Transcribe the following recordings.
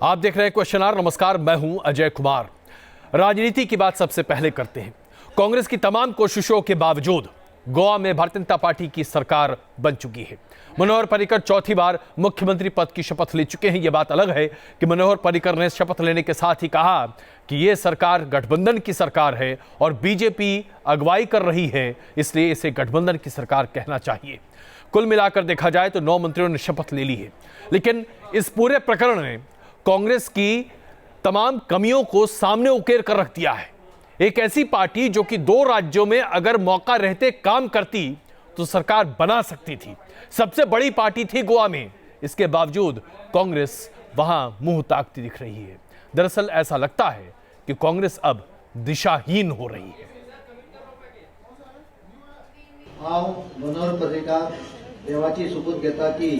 आप देख रहे हैं क्वेश्चन आवर। नमस्कार, मैं हूं अजय कुमार। राजनीति की बात सबसे पहले करते हैं। कांग्रेस की तमाम कोशिशों के बावजूद गोवा में भारतीय जनता पार्टी की सरकार बन चुकी है। मनोहर पर्रिकर चौथी बार मुख्यमंत्री पद की शपथ ले चुके हैं। यह बात अलग है कि मनोहर पर्रिकर ने शपथ लेने के साथ ही कहा कि यह सरकार गठबंधन की सरकार है और बीजेपी अगुवाई कर रही है, इसलिए इसे गठबंधन की सरकार कहना चाहिए। कुल मिलाकर देखा जाए तो 9 मंत्रियों ने शपथ ले ली है, लेकिन इस पूरे प्रकरण ने कांग्रेस की तमाम कमियों को सामने उकेर कर रख दिया है। एक ऐसी पार्टी जो कि 2 राज्यों में अगर मौका रहते काम करती तो सरकार बना सकती थी, सबसे बड़ी पार्टी थी गोवा में, इसके बावजूद कांग्रेस वहां मुंह ताकती दिख रही है। दरअसल ऐसा लगता है कि कांग्रेस अब दिशाहीन हो रही है। मनोहर पर्रिकर देवाची शपथ घेता की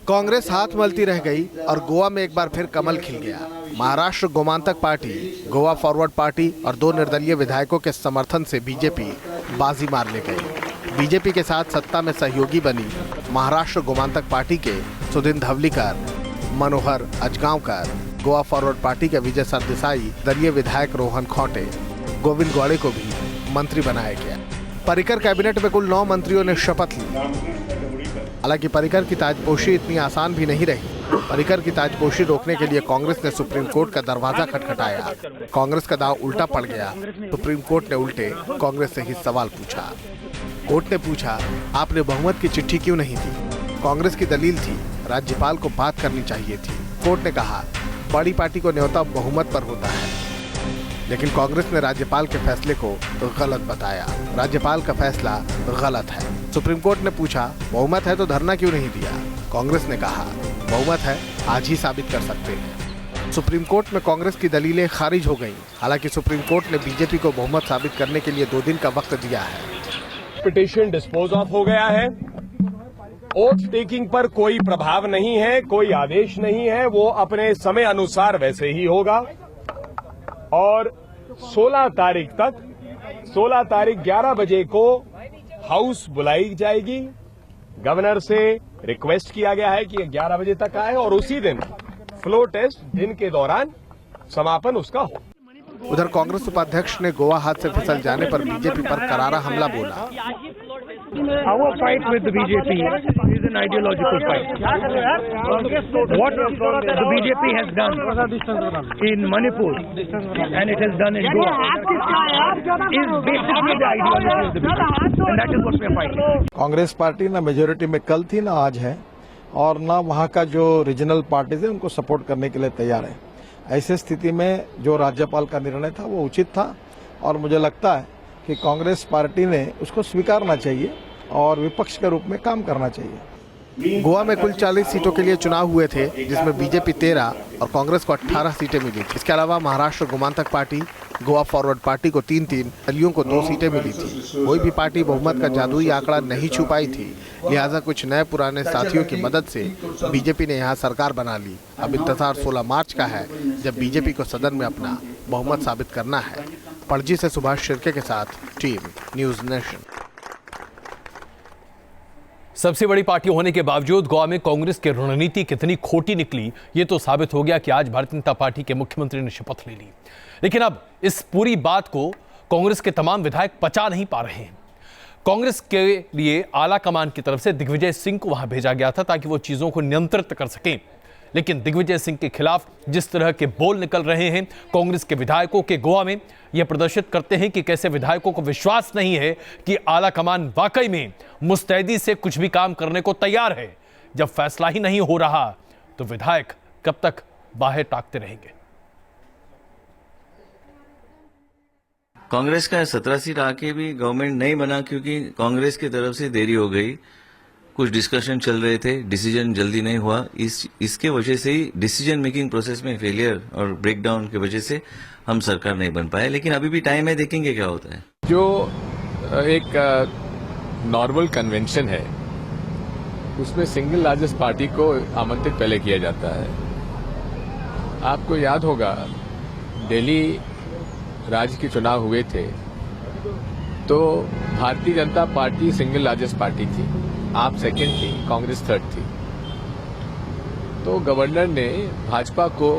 कांग्रेस हाथ मलती रह गई और गोवा में एक बार फिर कमल खिल गया। Maharashtra Gomantak party, Goa forward party और 2 निर्दलीय विधायकों के समर्थन से बीजेपी बाजी मारने गई। बीजेपी के साथ सत्ता में सहयोगी बनी महाराष्ट्र गोमांतक पार्टी के सुदिन धवलीकर, मनोहर अजगांवकर, गोवा फॉरवर्ड पार्टी के विजय सरदेसाई, दलीय विधायक रोहन खौटे, गोविंद गौड़े को भी मंत्री बनाया गया। पर्रिकर कैबिनेट में कुल 9 मंत्रियों ने शपथ ली। हालांकि पर्रिकर की ताजपोशी इतनी आसान भी नहीं रही। पर्रिकर की ताजपोशी रोकने के लिए कांग्रेस ने सुप्रीम कोर्ट का दरवाजा खटखटाया। कांग्रेस का दांव उल्टा पड़ गया। सुप्रीम कोर्ट ने उल्टे कांग्रेस से ही सवाल पूछा। कोर्ट ने पूछा, आपने बहुमत की चिट्ठी क्यों नहीं दी? कांग्रेस की दलील थी, राज्यपाल को बात करनी चाहिए थी। कोर्ट ने कहा, बड़ी पार्टी को न्योता बहुमत पर होता है, लेकिन कांग्रेस ने राज्यपाल के फैसले को गलत बताया। राज्यपाल का फैसला गलत है। सुप्रीम कोर्ट ने पूछा, बहुमत है तो धरना क्यों नहीं दिया? कांग्रेस ने कहा, बहुमत है, आज ही साबित कर सकते हैं। सुप्रीम कोर्ट में कांग्रेस की दलीलें खारिज हो गईं। हालांकि सुप्रीम कोर्ट ने बीजेपी को बहुमत साबित करने के लिए 2 दिन का वक्त दिया है। पिटीशन डिस्पोज ऑफ हो गया है। ओथ टेकिंग पर कोई प्रभाव नहीं है, कोई आदेश नहीं है, वो अपने समय अनुसार वैसे ही होगा। और 16 तारीख तक 16 तारीख 11 बजे को हाउस बुलाई जाएगी। गवर्नर से रिक्वेस्ट किया गया है कि 11 बजे तक आए और उसी दिन फ्लो टेस्ट दिन के दौरान समापन उसका हो। उधर कांग्रेस उपाध्यक्ष ने गोवा हाथ से फिसल जाने पर बीजेपी पर करारा हमला बोला। Our fight with the BJP is an ideological fight. What the BJP has done in Manipur and it has done in Goa is basically the ideology of the BJP, and that is what we are fighting. Congress party ना majority में कल थी ना आज है, और ना वहाँ का जो रीजनल पार्टीज है उनको सपोर्ट करने के लिए तैयार है। ऐसे स्थिति में जो राज्यपाल का निर्णय था वो उचित था और मुझे लगता है कि कांग्रेस पार्टी ने उसको स्वीकारना चाहिए और विपक्ष के रूप में काम करना चाहिए। गोवा में कुल 40 सीटों के लिए चुनाव हुए थे, जिसमें बीजेपी 13 और कांग्रेस को 18 सीटें मिली। इसके अलावा Maharashtra Gomantak party, Goa forward party को 3-3, दलियों को 2 सीटें मिली थी। कोई भी पार्टी बहुमत का जादुई आंकड़ा नहीं छू पाई थी, लिहाजा कुछ नए पुराने साथियों की मदद से बीजेपी ने यहाँ सरकार बना ली। अब इंतजार 16 मार्च का है, जब बीजेपी को सदन में अपना बहुमत साबित करना है। पणजी से सुभाष शिर्के के साथ टीम न्यूज नेशन। सबसे बड़ी पार्टी होने के बावजूद गोवा में कांग्रेस की रणनीति कितनी खोटी निकली, ये तो साबित हो गया कि आज भारतीय जनता पार्टी के मुख्यमंत्री ने शपथ ले ली। लेकिन अब इस पूरी बात को कांग्रेस के तमाम विधायक पचा नहीं पा रहे हैं। कांग्रेस के लिए आला कमान की तरफ से दिग्विजय सिंह को वहां भेजा गया था ताकि वो चीजों को नियंत्रित कर सकें, लेकिन दिग्विजय सिंह के खिलाफ जिस तरह के बोल निकल रहे हैं कांग्रेस के विधायकों के, गोवा में यह प्रदर्शित करते हैं कि कैसे विधायकों को विश्वास नहीं है कि आला कमान वाकई में मुस्तैदी से कुछ भी काम करने को तैयार है। जब फैसला ही नहीं हो रहा तो विधायक कब तक बाहें ताकते रहेंगे? कांग्रेस का 17 सीट आके भी गवर्नमेंट नहीं बना क्योंकि कांग्रेस की तरफ से देरी हो गई। कुछ डिस्कशन चल रहे थे, डिसीजन जल्दी नहीं हुआ। इसके वजह से ही डिसीजन मेकिंग प्रोसेस में फेलियर और ब्रेकडाउन की वजह से हम सरकार नहीं बन पाए। लेकिन अभी भी टाइम है, देखेंगे क्या होता है। जो एक नॉर्मल कन्वेंशन है उसमें सिंगल लार्जेस्ट पार्टी को आमंत्रित पहले किया जाता है। आपको याद होगा दिल्ली राज्य के चुनाव हुए थे तो Bharatiya Janata party single largest party थी, आप सेकंड थी, कांग्रेस थर्ड थी। तो गवर्नर ने भाजपा को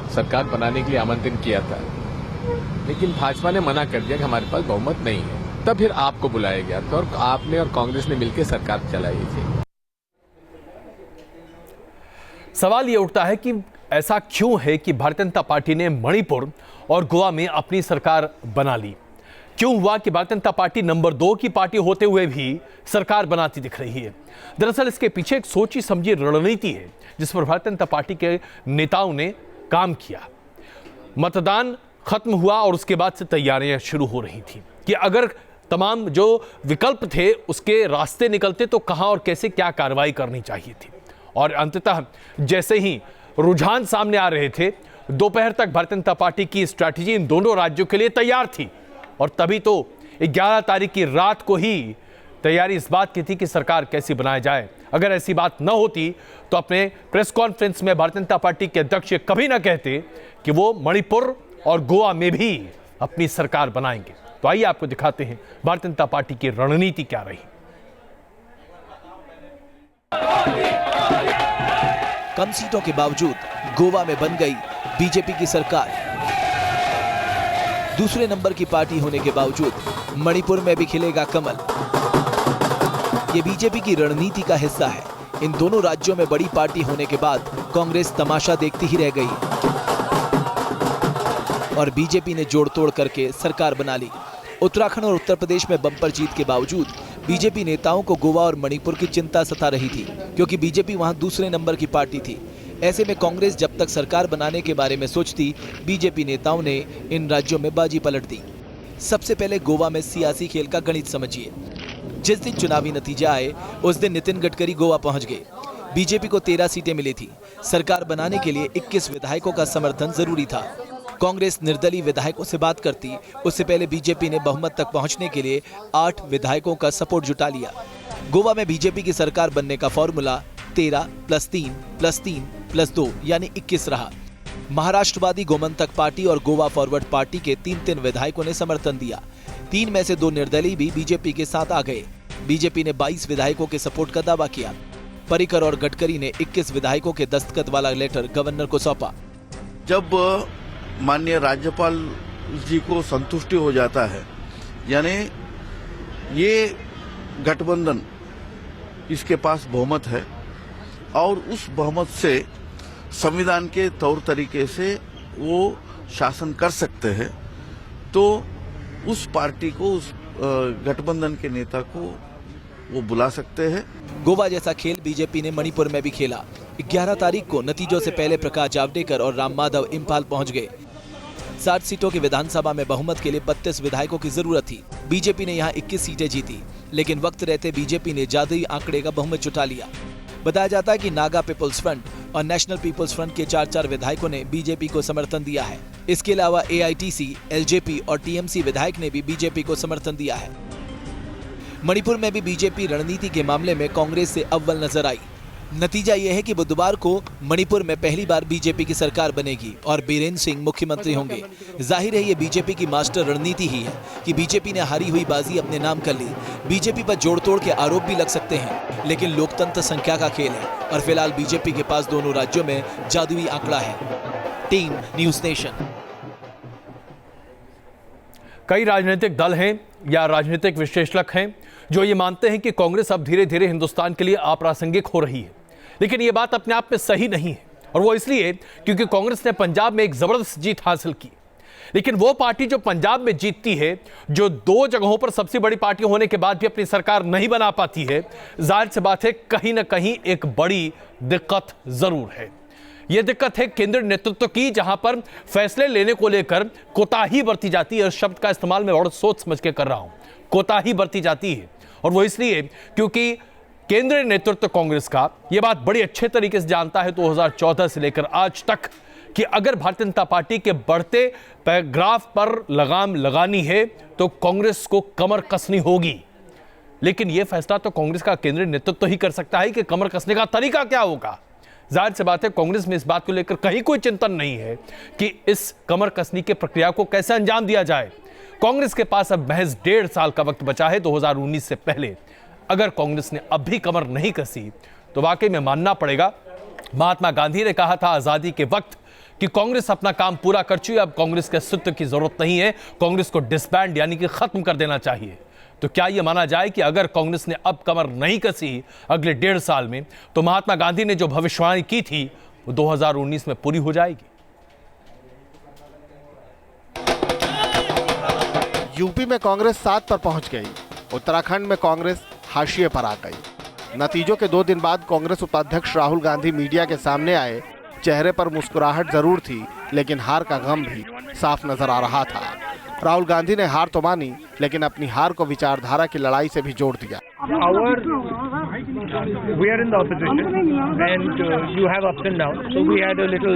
सरकार बनाने के लिए आमंत्रण किया था, लेकिन भाजपा ने मना कर दिया कि हमारे पास बहुमत नहीं है। तब फिर आपको बुलाया गया था और आपने और कांग्रेस ने मिलकर सरकार चलाई थी। सवाल ये उठता है कि ऐसा क्यों है कि भारतीय जनता पार्टी ने मणिपुर और गोवा में अपनी सरकार बना ली। क्यों हुआ कि भारतीय जनता पार्टी नंबर 2 की पार्टी होते हुए भी सरकार बनाती दिख रही है। दरअसल इसके पीछे एक सोची समझी रणनीति है जिस पर भारतीय जनता पार्टी के नेताओं ने काम किया। मतदान खत्म हुआ और उसके बाद से तैयारियां शुरू हो रही थी कि अगर तमाम जो विकल्प थे उसके रास्ते निकलते तो कहां और कैसे क्या कार्रवाई करनी चाहिए थी। और अंततः जैसे ही रुझान सामने आ रहे थे, दोपहर तक भारतीय जनता पार्टी की स्ट्रैटेजी इन दोनों राज्यों के लिए तैयार थी। और तभी तो 11 तारीख की रात को ही तैयारी इस बात की थी कि सरकार कैसी बनाई जाए। अगर ऐसी बात न होती तो अपने प्रेस कॉन्फ्रेंस में भारतीय जनता पार्टी के अध्यक्ष कभी न कहते कि वो मणिपुर और गोवा में भी अपनी सरकार बनाएंगे। तो आइए आपको दिखाते हैं भारतीय जनता पार्टी की रणनीति क्या रही। कम सीटों के बावजूद गोवा में बन गई बीजेपी की सरकार। दूसरे नंबर की पार्टी होने के बावजूद मणिपुर में भी खिलेगा कमल। ये बीजेपी की रणनीति का हिस्सा है। इन दोनों राज्यों में बड़ी पार्टी होने के बाद कांग्रेस तमाशा देखती ही रह गई और बीजेपी ने जोड़ तोड़ करके सरकार बना ली। उत्तराखंड और उत्तर प्रदेश में बम्पर जीत के बावजूद बीजेपी नेताओं को गोवा और मणिपुर की चिंता सता रही थी, क्योंकि बीजेपी वहां दूसरे नंबर की पार्टी थी। ऐसे में कांग्रेस जब तक सरकार बनाने के बारे में सोचती, बीजेपी नेताओं ने इन राज्यों में बाजी पलट दी। सबसे पहले गोवा में सियासी खेल का गणित समझिए। जिस दिन चुनावी नतीजे आए उस दिन नितिन गडकरी गोवा पहुंच गए। बीजेपी को 13 सीटें मिली थी। सरकार बनाने के लिए 21 विधायकों का समर्थन जरूरी था। कांग्रेस निर्दलीय विधायकों से बात करती, उससे पहले बीजेपी ने बहुमत तक पहुंचने के लिए 8 विधायकों का सपोर्ट जुटा लिया। गोवा में बीजेपी की सरकार बनने का फॉर्मूला 13 + 3 + 3 + 2 यानी 21 रहा। महाराष्ट्रवादी गोमंतक पार्टी और गोवा फॉरवर्ड पार्टी के 3-3 विधायकों ने समर्थन दिया। 3 में से 2 निर्दलीय भी बीजेपी के साथ आ गए। बीजेपी ने 22 विधायकों के सपोर्ट का दावा किया। पर्रिकर और गडकरी ने 21 विधायकों के दस्तखत वाला लेटर गवर्नर को सौंपा। जब माननीय राज्यपाल जी को संतुष्टि हो जाता है, यानी ये गठबंधन इसके पास बहुमत है और उस बहुमत से संविधान के तौर तरीके से वो शासन कर सकते हैं, तो उस पार्टी को, उस गठबंधन के नेता को वो बुला सकते हैं। गोवा जैसा खेल बीजेपी ने मणिपुर में भी खेला। 11 तारीख को नतीजों से पहले प्रकाश जावड़ेकर और राम माधव इम्फाल पहुंच गए। 60 सीटों की विधानसभा में बहुमत के लिए 32 विधायकों की जरूरत थी। बीजेपी ने यहां 21 सीटें जीती, लेकिन वक्त रहते बीजेपी ने जादुई आंकड़े का बहुमत जुटा लिया। बताया जाता है कि नागा पीपल्स फ्रंट और नेशनल पीपल्स फ्रंट के 4-4 विधायकों ने बीजेपी को समर्थन दिया है। इसके अलावा AITC, LJP और TMC विधायक ने भी बीजेपी को समर्थन दिया है। मणिपुर में भी बीजेपी रणनीति के मामले में कांग्रेस से अव्वल नजर आई। नतीजा यह है कि बुधवार को मणिपुर में पहली बार बीजेपी की सरकार बनेगी और बीरेन सिंह मुख्यमंत्री होंगे। जाहिर है ये बीजेपी की मास्टर रणनीति ही है कि बीजेपी ने हारी हुई बाजी अपने नाम कर ली। बीजेपी पर जोड़ तोड़ के आरोप भी लग सकते हैं, लेकिन लोकतंत्र संख्या का खेल है और फिलहाल बीजेपी के पास दोनों राज्यों में जादुई आंकड़ा है। Team news nation. कई राजनीतिक दल हैं या राजनीतिक विश्लेषक हैं जो ये मानते हैं कि कांग्रेस अब धीरे धीरे हिंदुस्तान के लिए अप्रासंगिक हो रही है, लेकिन ये बात अपने आप में सही नहीं है। और वो इसलिए क्योंकि कांग्रेस ने पंजाब में एक जबरदस्त जीत हासिल की, लेकिन वो पार्टी जो पंजाब में जीतती है, जो 2 जगहों पर सबसे बड़ी पार्टी होने के बाद भी अपनी सरकार नहीं बना पाती है, जाहिर सी बात है कहीं ना कहीं एक बड़ी दिक्कत जरूर है। यह दिक्कत है केंद्रीय नेतृत्व की, जहां पर फैसले लेने को लेकर कोताही बरती जाती है। इस शब्द का इस्तेमाल मैं बहुत सोच समझ के कर रहा हूं। कोताही बरती जाती है, और वो इसलिए क्योंकि केंद्रीय नेतृत्व कांग्रेस का यह बात बड़ी अच्छे तरीके से जानता है 2014 से लेकर आज तक कि अगर भारतीय जनता पार्टी के बढ़ते पैराग्राफ पर लगाम लगानी है तो कांग्रेस को कमर कसनी होगी। लेकिन यह फैसला तो कांग्रेस का केंद्रीय नेतृत्व ही कर सकता है कि कमर कसने का तरीका क्या होगा। जाहिर सी बात है कांग्रेस में इस बात को लेकर कहीं कोई चिंतन नहीं है कि इस कमर कसनी की प्रक्रिया को कैसे अंजाम दिया जाए। कांग्रेस के पास अब महज 1.5 साल का वक्त बचा है 2019 से पहले। अगर कांग्रेस ने अब भी कमर नहीं कसी तो वाकई में मानना पड़ेगा, महात्मा गांधी ने कहा था आजादी के वक्त कि कांग्रेस अपना काम पूरा कर चुकी है, अब कांग्रेस के अस्तित्व की जरूरत नहीं है, कांग्रेस को डिसबैंड यानी कि खत्म कर देना चाहिए। तो क्या यह माना जाए कि अगर कांग्रेस ने अब कमर नहीं कसी अगले 1.5 साल में, तो महात्मा गांधी ने जो भविष्यवाणी की थी वो 2019 में पूरी हो जाएगी? यूपी में कांग्रेस 7 पर पहुंच गई, उत्तराखंड में कांग्रेस हाशिए पर आ गई। नतीजों के 2 दिन बाद कांग्रेस उपाध्यक्ष राहुल गांधी मीडिया के सामने आए। चेहरे पर मुस्कुराहट जरूर थी, लेकिन हार का गम भी साफ नजर आ रहा था। राहुल गांधी ने हार तो मानी, लेकिन अपनी हार को विचारधारा की लड़ाई से भी जोड़ दिया। We are in the opposition and you have ups and downs. So we had a little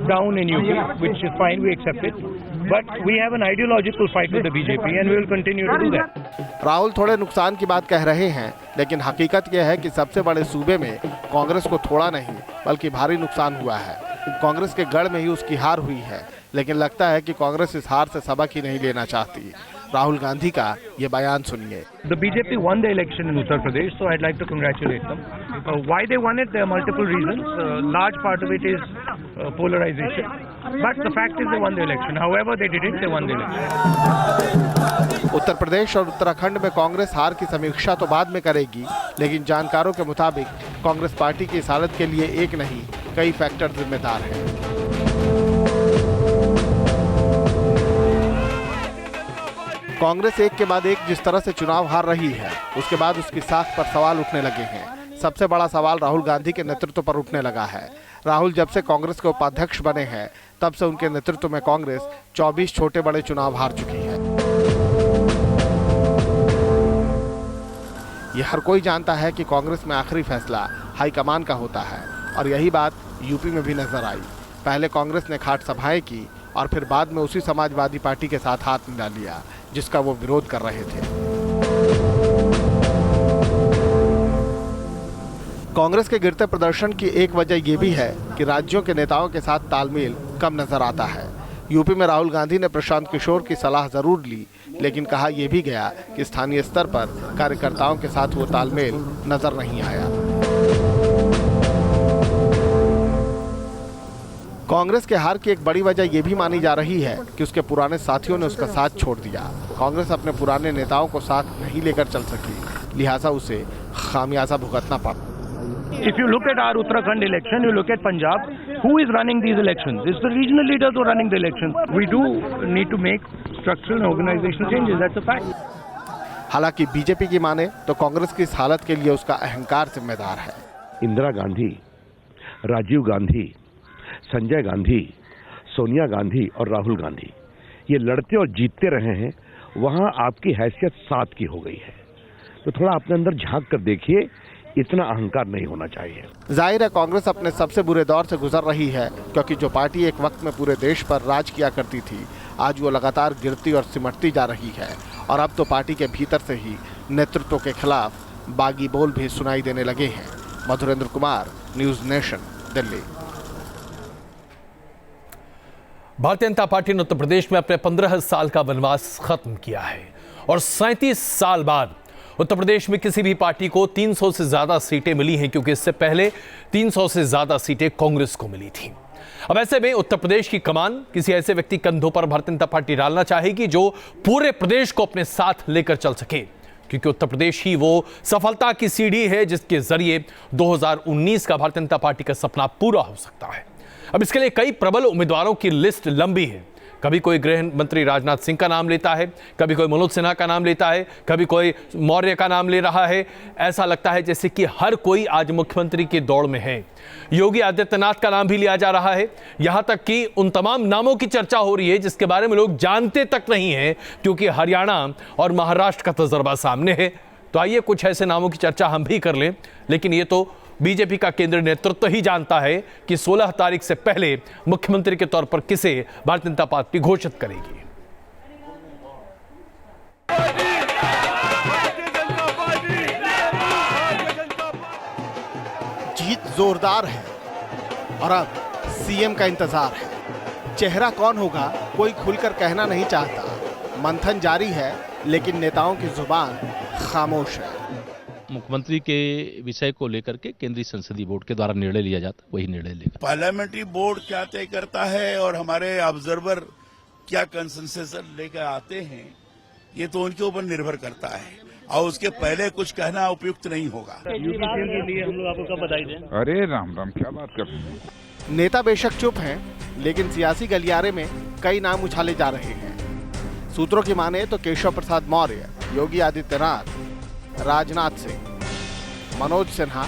down in UP, which is fine, we accept it. But we have an ideological fight with the BJP and we will continue to do that. Rahul थोड़े नुकसान की बात कह रहे हैं, लेकिन हकीकत यह है कि सबसे बड़े सूबे में कांग्रेस को थोड़ा नहीं बल्कि भारी नुकसान हुआ है। कांग्रेस के गढ़ में ही उसकी हार हुई है, लेकिन लगता है कि कांग्रेस इस हार से सबक ही नहीं लेना चाहती। राहुल गांधी का ये बयान सुनिए। The BJP won the election in Uttar Pradesh, so I'd like to congratulate them. Why they won it? There are multiple reasons. Large part of it is polarization. But the fact is they won the election. However they did it, they won the election. Uttar Pradesh और उत्तराखंड में कांग्रेस हार की समीक्षा तो बाद में करेगी, लेकिन जानकारों के मुताबिक कांग्रेस पार्टी की इस हालत के लिए एक नहीं कई फैक्टर जिम्मेदार हैं। कांग्रेस एक के बाद एक जिस तरह से चुनाव हार रही है, उसके बाद उसकी साख पर सवाल उठने लगे हैं। सबसे बड़ा सवाल राहुल गांधी के नेतृत्व पर उठने लगा है। राहुल जब से कांग्रेस के उपाध्यक्ष बने हैं, तब से उनके नेतृत्व में कांग्रेस 24 छोटे बड़े चुनाव हार चुकी है। यह हर कोई जानता है कि कांग्रेस में आखिरी फैसला हाईकमान का होता है, और यही बात यूपी में भी नजर आई। पहले कांग्रेस ने खाट सभाएं की और फिर बाद में उसी समाजवादी पार्टी के साथ हाथ मिला लिया जिसका वो विरोध कर रहे थे। कांग्रेस के गिरते प्रदर्शन की एक वजह यह भी है कि राज्यों के नेताओं के साथ तालमेल कम नजर आता है। यूपी में राहुल गांधी ने प्रशांत किशोर की सलाह जरूर ली, लेकिन कहा यह भी गया कि स्थानीय स्तर पर कार्यकर्ताओं के साथ वो तालमेल नजर नहीं आया। कांग्रेस के हार की एक बड़ी वजह यह भी मानी जा रही है कि उसके पुराने साथियों ने उसका साथ छोड़ दिया। कांग्रेस अपने पुराने नेताओं को साथ नहीं लेकर चल सकी, लिहाजा उसे खामियाजा भुगतना पड़ा। If you look at our Uttarakhand election, you look at Punjab, who is running these elections? It's the regional leaders who are running the elections. We do need to make structural and organizational changes. That's a fact. हालांकि BJP की माने तो कांग्रेस की इस हालत के लिए उसका अहंकार जिम्मेदार है। इंदिरा गांधी, राजीव गांधी, संजय गांधी, सोनिया गांधी और राहुल गांधी ये लड़ते और जीतते रहे हैं, वहां आपकी हैसियत 7 की हो गई है। तो थोड़ा अपने अंदर झांक कर देखिए, इतना अहंकार नहीं होना चाहिए। जाहिर है कांग्रेस अपने सबसे बुरे दौर से गुजर रही है, क्योंकि जो पार्टी एक वक्त में पूरे देश पर राज किया करती थी, आज वो लगातार गिरती और सिमटती जा रही है। और अब तो पार्टी के भीतर से ही नेतृत्व के खिलाफ बागी बोल भी सुनाई देने लगे हैं। Madhurendra Kumar, news nation, Delhi. Bharatiya Janata party ने उत्तर प्रदेश में अपने 15 साल का वनवास खत्म किया है और 37 साल बाद उत्तर प्रदेश में किसी भी पार्टी को 300 से ज्यादा सीटें मिली हैं, क्योंकि इससे पहले 300 से ज्यादा सीटें कांग्रेस को मिली थी। अब ऐसे में उत्तर प्रदेश की कमान किसी ऐसे व्यक्ति कंधों पर भारतीय जनता पार्टी डालना चाहेगी जो पूरे प्रदेश को अपने साथ लेकर चल सके, क्योंकि उत्तर प्रदेश ही वो सफलता की सीढ़ी है जिसके जरिए 2019 का भारतीय जनता पार्टी का सपना पूरा हो सकता है। अब इसके लिए कई प्रबल उम्मीदवारों की लिस्ट लंबी है। कभी कोई गृह मंत्री राजनाथ सिंह का नाम लेता है, कभी कोई मनोज सिन्हा का नाम लेता है, कभी कोई मौर्य का नाम ले रहा है। ऐसा लगता है जैसे कि हर कोई आज मुख्यमंत्री की दौड़ में है। योगी आदित्यनाथ का नाम भी लिया जा रहा है। यहां तक कि उन तमाम नामों की चर्चा हो रही है जिसके बारे में लोग जानते तक नहीं है, क्योंकि हरियाणा और महाराष्ट्र का तजर्बा सामने है। तो आइए कुछ ऐसे नामों की चर्चा हम भी कर लें, लेकिन ये तो बीजेपी का केंद्रीय नेतृत्व ही जानता है कि 16 तारीख से पहले मुख्यमंत्री के तौर पर किसे भारतीय जनता पार्टी घोषित करेगी। जीत जोरदार है और अब सीएम का इंतजार है। चेहरा कौन होगा कोई खुलकर कहना नहीं चाहता। मंथन जारी है, लेकिन नेताओं की जुबान खामोश है। मुख्यमंत्री के विषय को लेकर के केंद्रीय संसदीय बोर्ड के द्वारा निर्णय लिया जाता है, वही निर्णय लेगा। पार्लियामेंट्री बोर्ड क्या तय करता है और हमारे ऑब्जर्वर क्या कंसेंसस लेकर आते हैं, ये तो उनके ऊपर निर्भर करता है और उसके पहले कुछ कहना उपयुक्त नहीं होगा। यूपी के लिए हम लोग आपको कब बधाई दें? अरे राम राम, क्या बात कर रहे हैं। नेता बेशक चुप हैं, लेकिन सियासी गलियारे में कई नाम उछाले जा रहे हैं। सूत्रों की माने तो केशव प्रसाद मौर्य, योगी आदित्यनाथ, राजनाथ सिंह, मनोज सिन्हा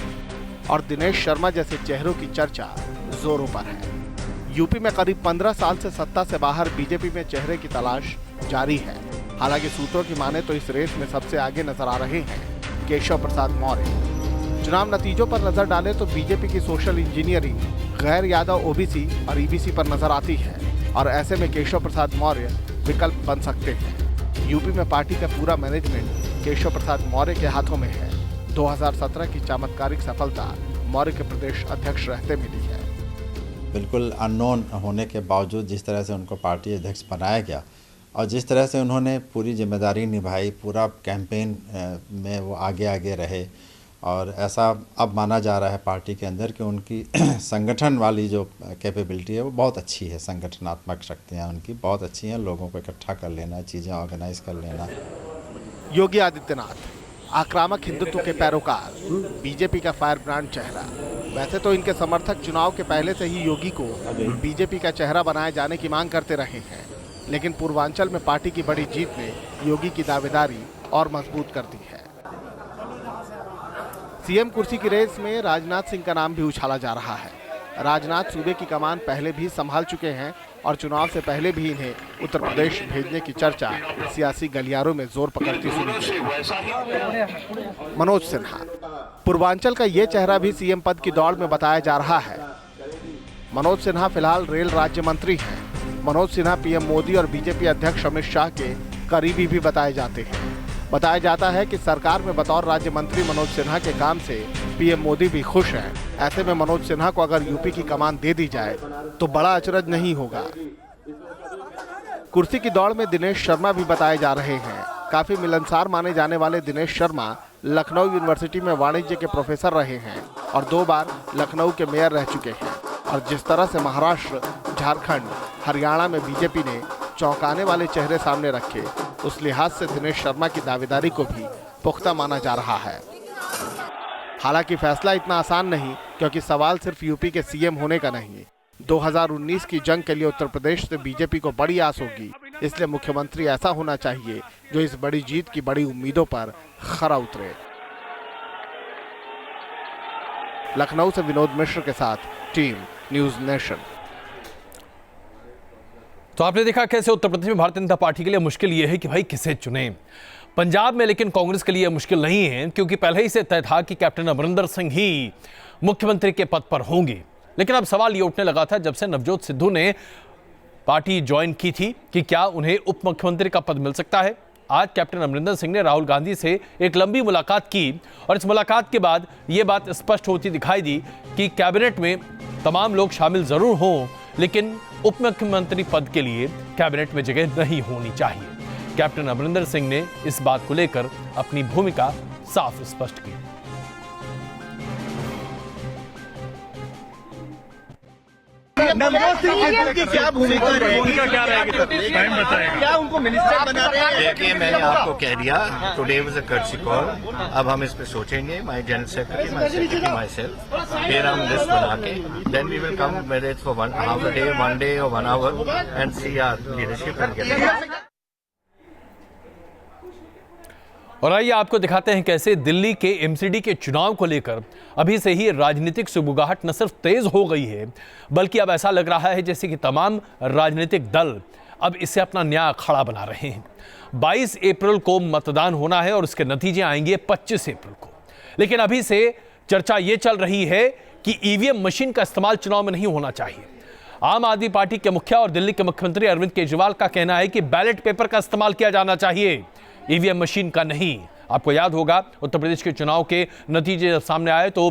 और दिनेश शर्मा जैसे चेहरों की चर्चा जोरों पर है। यूपी में करीब 15 साल से सत्ता से बाहर बीजेपी में चेहरे की तलाश जारी है। हालांकि सूत्रों की माने तो इस रेस में सबसे आगे नजर आ रहे हैं केशव प्रसाद मौर्य। चुनाव नतीजों पर नजर डालें तो बीजेपी की सोशल इंजीनियरिंग गैर यादव ओबीसी और ईबीसी पर नजर आती है और ऐसे में केशव प्रसाद मौर्य विकल्प बन सकते हैं। यूपी में पार्टी का पूरा मैनेजमेंट केशव प्रसाद मौर्य के हाथों में है। 2017 की चमत्कारिक सफलता मौर्य के प्रदेश अध्यक्ष रहते मिली है। बिल्कुल अननोन होने के बावजूद जिस तरह से उनको पार्टी अध्यक्ष बनाया गया और जिस तरह से उन्होंने पूरी जिम्मेदारी निभाई, पूरा कैंपेन में वो आगे आगे रहे और ऐसा अब माना जा रहा है पार्टी के अंदर कि उनकी संगठन वाली जो कैपेबिलिटी है वो बहुत अच्छी है। संगठनात्मक शक्तियाँ उनकी बहुत अच्छी हैं, लोगों को इकट्ठा कर लेना, चीज़ें ऑर्गेनाइज कर लेना। योगी आदित्यनाथ आक्रामक हिंदुत्व के पैरोकार, बीजेपी का फायर ब्रांड चेहरा। वैसे तो इनके समर्थक चुनाव के पहले से ही योगी को बीजेपी का चेहरा बनाए जाने की मांग करते रहे हैं, लेकिन पूर्वांचल में पार्टी की बड़ी जीत ने योगी की दावेदारी और मजबूत कर दी है। सीएम कुर्सी की रेस में राजनाथ सिंह का नाम भी उछाला जा रहा है। राजनाथ सूबे की कमान पहले भी संभाल चुके हैं और चुनाव से पहले भी इन्हें उत्तर प्रदेश भेजने की चर्चा सियासी गलियारों में जोर पकड़ती सुनी गई। मनोज सिन्हा पूर्वांचल का ये चेहरा भी सीएम पद की दौड़ में बताया जा रहा है। मनोज सिन्हा फिलहाल रेल राज्य मंत्री हैं। मनोज सिन्हा पीएम मोदी और बीजेपी अध्यक्ष अमित शाह के करीबी भी बताए जाते हैं। बताया जाता है कि सरकार में बतौर राज्य मंत्री मनोज सिन्हा के काम से पीएम मोदी भी खुश हैं। ऐसे में मनोज सिन्हा को अगर यूपी की कमान दे दी जाए तो बड़ा अचरज नहीं होगा। कुर्सी की दौड़ में दिनेश शर्मा भी बताए जा रहे हैं। काफी मिलनसार माने जाने वाले दिनेश शर्मा लखनऊ यूनिवर्सिटी में वाणिज्य के प्रोफेसर रहे हैं और 2 बार लखनऊ के मेयर रह चुके हैं। और जिस तरह से महाराष्ट्र, झारखंड, हरियाणा में बीजेपी ने चौंकाने वाले चेहरे सामने रखे, उस लिहाज से दिनेश शर्मा की दावेदारी को भी पुख्ता माना जा रहा है। हालांकि फैसला इतना आसान नहीं, क्योंकि सवाल सिर्फ यूपी के सीएम होने का नहीं। 2019 की जंग के लिए उत्तर प्रदेश से बीजेपी को बड़ी आस होगी, इसलिए मुख्यमंत्री ऐसा होना चाहिए जो इस बड़ी जीत की बड़ी उम्मीदों पर खरा उतरे। लखनऊ से विनोद मिश्र के साथ टीम न्यूज नेशन। तो आपने देखा कैसे उत्तर प्रदेश में भारतीय जनता पार्टी के लिए मुश्किल यह है कि भाई किसे चुने। पंजाब में लेकिन कांग्रेस के लिए मुश्किल नहीं है, क्योंकि पहले ही से तय था कि कैप्टन अमरिंदर सिंह ही मुख्यमंत्री के पद पर होंगे। लेकिन अब सवाल ये उठने लगा था जब से नवजोत सिद्धू ने पार्टी ज्वाइन की थी कि क्या उन्हें उप मुख्यमंत्री का पद मिल सकता है। आज कैप्टन अमरिंदर सिंह ने राहुल गांधी से एक लंबी मुलाकात की और इस मुलाकात के बाद ये बात स्पष्ट होती दिखाई दी कि कैबिनेट में तमाम लोग शामिल जरूर हों, लेकिन उप मुख्यमंत्री पद के लिए कैबिनेट में जगह नहीं होनी चाहिए। कैप्टन अमरिंदर सिंह ने इस बात को लेकर अपनी भूमिका साफ स्पष्ट की। नवजोत सिंह सिद्धू की क्या भूमिका रहेगी, क्या रहेगी, टाइम बताएगा, क्या उनको मिनिस्टर बना रहे हैं? देखिए, मैंने आपको कह दिया, today was a courtesy call. अब हम इस पे सोचेंगे, my general secretary myself, फिर हम लिस्ट बना के then we will come with it for 1 day और 1 hour and see our leadership and get. और आइए आपको दिखाते हैं कैसे दिल्ली के एमसीडी के चुनाव को लेकर अभी से ही राजनीतिक सुगबुगाहट न सिर्फ तेज हो गई है, बल्कि अब ऐसा लग रहा है जैसे कि तमाम राजनीतिक दल अब इसे अपना न्याय अखाड़ा बना रहे हैं। 22 अप्रैल को मतदान होना है और उसके नतीजे आएंगे 25 अप्रैल को। लेकिन अभी से चर्चा ये चल रही है कि ईवीएम मशीन का इस्तेमाल चुनाव में नहीं होना चाहिए। आम आदमी पार्टी के मुखिया और दिल्ली के मुख्यमंत्री अरविंद केजरीवाल का कहना है कि बैलेट पेपर का इस्तेमाल किया जाना चाहिए, ईवीएम मशीन का नहीं। आपको याद होगा उत्तर प्रदेश के चुनाव के नतीजे जब सामने आए तो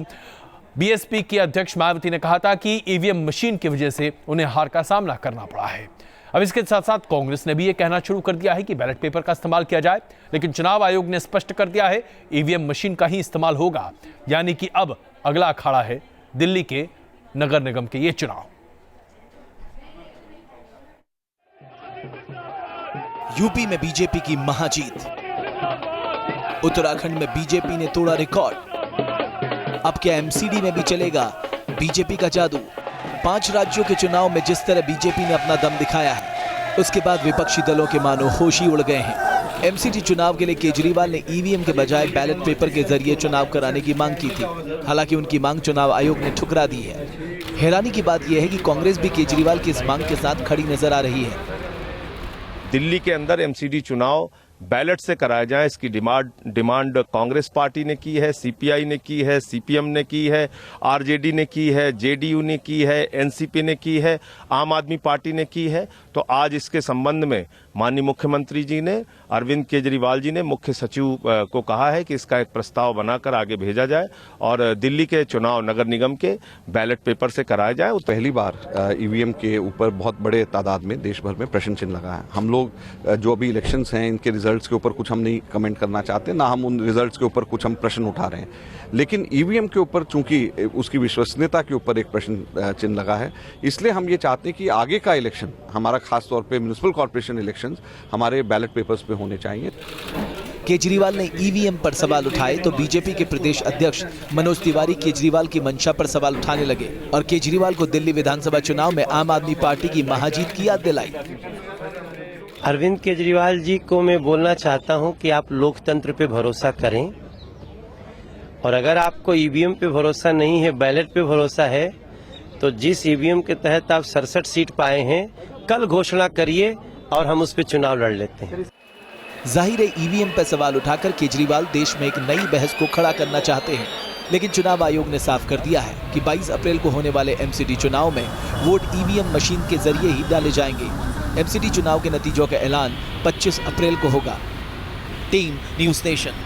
बीएसपी की अध्यक्ष मायावती ने कहा था कि ईवीएम मशीन की वजह से उन्हें हार का सामना करना पड़ा है। अब इसके साथ साथ कांग्रेस ने भी ये कहना शुरू कर दिया है कि बैलेट पेपर का इस्तेमाल किया जाए, लेकिन चुनाव आयोग ने स्पष्ट कर दिया है ईवीएम मशीन का ही इस्तेमाल होगा। यानी कि अब अगला अखाड़ा है दिल्ली के नगर निगम के ये चुनाव। यूपी में बीजेपी की महाजीत, उत्तराखंड में बीजेपी ने तोड़ा रिकॉर्ड। अब क्या एमसीडी में भी चलेगा बीजेपी का जादू? 5 राज्यों के चुनाव में जिस तरह बीजेपी ने अपना दम दिखाया है, उसके बाद विपक्षी दलों के मानो होश ही उड़ गए हैं। एमसीडी चुनाव के लिए केजरीवाल ने ईवीएम के बजाय बैलेट पेपर के जरिए चुनाव कराने की मांग की थी। हालांकि उनकी मांग चुनाव आयोग ने ठुकरा दी है। हैरानी की बात यह है कि कांग्रेस भी केजरीवाल की इस मांग के साथ खड़ी नजर आ रही है। दिल्ली के अंदर एमसीडी चुनाव बैलेट से कराया जाए, इसकी डिमांड कांग्रेस पार्टी ने की है, सीपीआई ने की है, सीपीएम ने की है, आरजेडी ने की है, जेडीयू ने की है, एनसीपी ने की है, आम आदमी पार्टी ने की है। तो आज इसके संबंध में माननीय मुख्यमंत्री जी ने, अरविंद केजरीवाल जी ने मुख्य सचिव को कहा है कि इसका एक प्रस्ताव बनाकर आगे भेजा जाए और दिल्ली के चुनाव नगर निगम के बैलेट पेपर से कराया जाए। पहली बार ईवीएम के ऊपर बहुत बड़े तादाद में देश भर में प्रश्न चिन्ह लगा है। हम लोग जो अभी इलेक्शंस हैं, इनके रिजल्ट्स के ऊपर कुछ हम नहीं कमेंट करना चाहते, ना हम उन रिजल्ट्स के ऊपर कुछ हम प्रश्न उठा रहे हैं, लेकिन ईवीएम के ऊपर चूंकि उसकी विश्वसनीयता के ऊपर एक प्रश्न चिन्ह लगा है, इसलिए हम ये चाहते हैं कि आगे का इलेक्शन हमारा, खासतौर पे म्युनिसिपल कॉर्पोरेशन इलेक्शंस हमारे बैलेट पेपर्स पे होने चाहिए। केजरीवाल ने ईवीएम पर सवाल उठाए तो बीजेपी के प्रदेश अध्यक्ष मनोज तिवारी केजरीवाल की मंशा पर सवाल उठाने लगे और केजरीवाल को दिल्ली विधानसभा चुनाव में आम आदमी पार्टी की महाजीत की याद दिलाई। अरविंद केजरीवाल जी को मैं बोलना चाहता हूं कि आप लोकतंत्र पे भरोसा करें, और अगर आपको ईवीएम पे भरोसा नहीं है, बैलेट पे भरोसा है, तो जिस ईवीएम के तहत आप 67 सीट पाए हैं, कल घोषणा करिए और हम उस पर चुनाव लड़ लेते हैं। जाहिर है ईवीएम पर सवाल उठाकर केजरीवाल देश में एक नई बहस को खड़ा करना चाहते हैं, लेकिन चुनाव आयोग ने साफ कर दिया है कि 22 अप्रैल को होने वाले एमसीडी चुनाव में वोट ईवीएम मशीन के जरिए ही डाले जाएंगे। एमसीडी चुनाव के नतीजों का ऐलान 25 अप्रैल को होगा। Team news nation.